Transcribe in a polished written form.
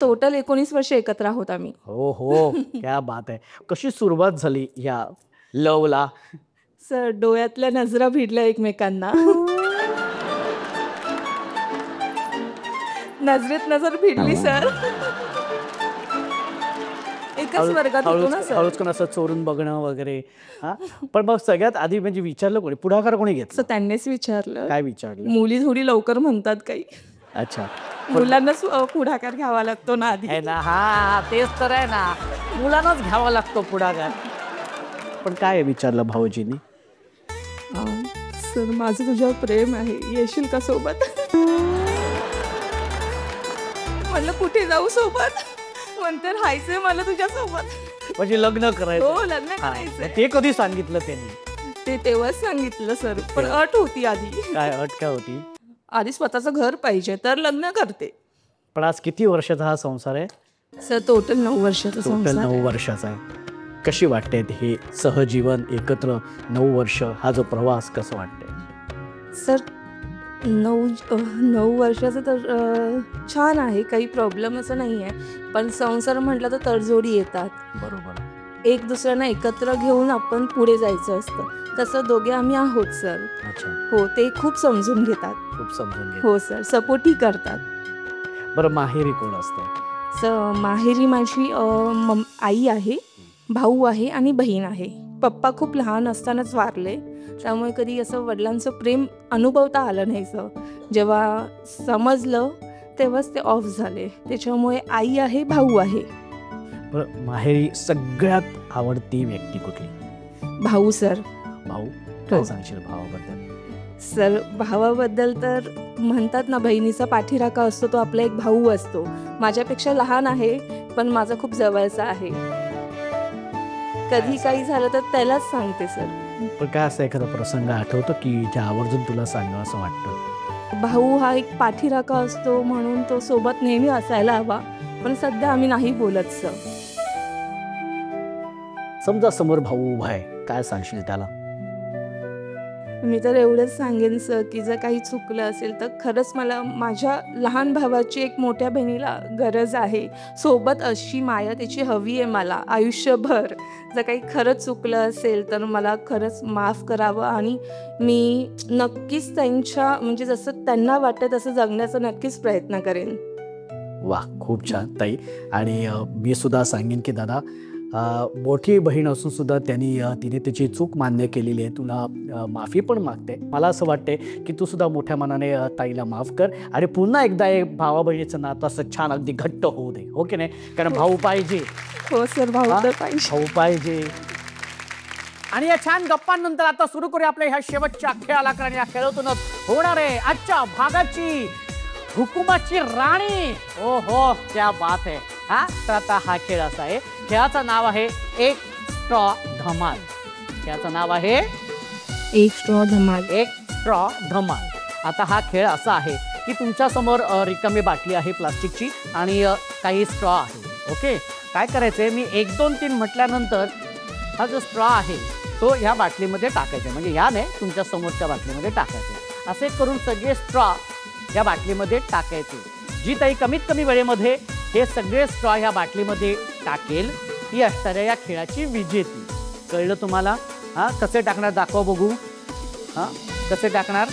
Total 19 वर्ष एकत्र आहोत आम्ही. हो हो, क्या बात आहे. कशी सुरुवात झाली या लवला? सर डोळ्यातल्या नजरा भिडल्या एकमेकांना. नजरेत नजर भिडली सर. एकाच वर्गात होतो ना सर. हळूच कोण असं चोरून बघणं वगैरे. हा, पण मग सगळ्यात आधी म्हणजे विचारलं कोणी, पुढाकार कोणी घेतला? त्यांनीच विचारलं. काय विचारलं? मुली थोडी लवकर म्हणतात काही. अच्छा, मुलांनाच पुढाकार घ्यावा लागतो ना आधी. आहे ना. हा तेच तर आहे ना, मुलांनाच घ्यावा लागतो पुढाकार. पण काय विचारलं भाऊजींनी? सर माझं तुझ्यावर प्रेम आहे, येशील का सोबत? म्हणलं कुठे जाऊ सोबत? म्हणते राहायचंय मला तुझ्या सोबत. म्हणजे लग्न करायचं? हो, लग्न करायचं. ते कधी सांगितलं त्यांनी? ते तेव्हाच सांगितलं सर, पण अट होती आधी. काय अट काय होती? आधी स्वतःचं घर पाहिजे तर लग्न करते. पण आज किती वर्षाचा हा संसार आहे? सर टोटल 9 वर्षाचा संसार. टोटल 9 वर्षाचा आहे. कशी वाटते हे सहजीवन एकत्र 9 वर्ष, हा जो प्रवास कसा वाटते? सर 9 वर्षाचं तर छान आहे, काही प्रॉब्लेम असं नाही आहे. पण संसार म्हटलं तर तडजोडी येतात. बरोबर. एक दुसऱ्यांना एकत्र घेऊन आपण पुढे जायचं असतं. तसं दोघे आम्ही आहोत सर. अच्छा. हो, ते खूप समजून घेतात. खूप समजून घेतात. हो सर, सपोर्टही करतात. बरं, माहेरी कोण असतं? माहेरी माझी आई आहे, भाऊ आहे आणि बहीण आहे. पप्पा खूप लहान असतानाच वारले, त्यामुळे कधी असं वडिलांचं प्रेम अनुभवता आलं नाही. जेव्हा समजलं तेव्हाच ते ऑफ झाले. त्याच्यामुळे आई आहे, भाऊ आहे. बरं, माहेरी सगळ्यात आवडती व्यक्ती कुठली? भाऊ सर. भाऊ? काय सांगशील भावाबद्दल? सर भावाबद्दल तर म्हणतात ना, बहिणीचा पाठीराखा असतो तो आपला एक भाऊ असतो. माझ्यापेक्षा लहान आहे पण माझा खूप जवळचा आहे. कधी काही झालं तर त्यालाच सांगते सर. पण काय असं एखादा प्रसंग आठवतो की ज्या आवर्जून तुला सांगावं असं वाटतं? भाऊ हा एक पाठीराखा असतो म्हणून तो सोबत नेहमी असायला हवा, पण सध्या आम्ही नाही बोलत सर. समजा समोर भाऊ उभा आहे, काय सांगशील त्याला? मी तर एवढंच सांगेन सर की जर काही चुकलं असेल तर खरंच मला माझ्या लहान भावाची एक मोठ्या बहिणीला गरज आहे. सोबत अशी माया त्याची हवी आहे मला आयुष्यभर. जर काही खरंच चुकलं असेल तर मला खरंच माफ करावं आणि मी नक्कीच त्यांच्या म्हणजे जसं त्यांना वाटतं तसं जगण्याचा नक्कीच प्रयत्न करेन. वा, खूप छान ताई. आणि मी सुद्धा सांगेन की दादा, मोठी बहीण असून सुद्धा तिने त्याची चूक मान्य केलेली आहे, तुला माफी पण मागते. मला असं वाटते की तू सुद्धा मोठ्या मनाने ताईला माफ कर आणि पुन्हा एकदा एक भावा बहिणीचं नातं असं छान अगदी घट्ट होऊ दे, हो की नाही? कारण भाऊ पाहिजे. हो सर, भाऊ तर पाहिजे. भाऊ पाहिजे. आणि या छान गप्पांनंतर आता सुरू करूया आपल्या ह्या शेवटच्या खेळाला. कारण या खेळातूनच होणार आहे आजच्या भागाची हुकुमाची राणी. ओ हो, क्या बात आहे. हा, तर आता हा खेळ असा आहे, खेळाचं नाव आहे एक स्ट्रॉ धमाल. खेळाचं नाव आहे एक स्ट्रॉ धमाल. एक स्ट्रॉ धमाल. आता हा खेळ असा आहे की तुमच्या समोर रिकामी बाटली आहे प्लास्टिकची आणि काही स्ट्रॉ आहे. ओके, काय करायचंय, मी 1 2 3 म्हटल्यानंतर हा जो स्ट्रॉ आहे तो ह्या बाटलीमध्ये टाकायचा. म्हणजे ह्याने तुमच्या समोरच्या बाटलीमध्ये टाकायचे. असे करून सगळे स्ट्रॉ या बाटलीमध्ये टाकायचे. जी ताई कमीत कमी वेळेमध्ये हे सगळे स्ट्रॉ ह्या बाटलीमध्ये टाकेल ती असणार या खेळाची विजेती. कळलं तुम्हाला? हां, कसे टाकणार दाखवा बघू. हां, कसे टाकणार?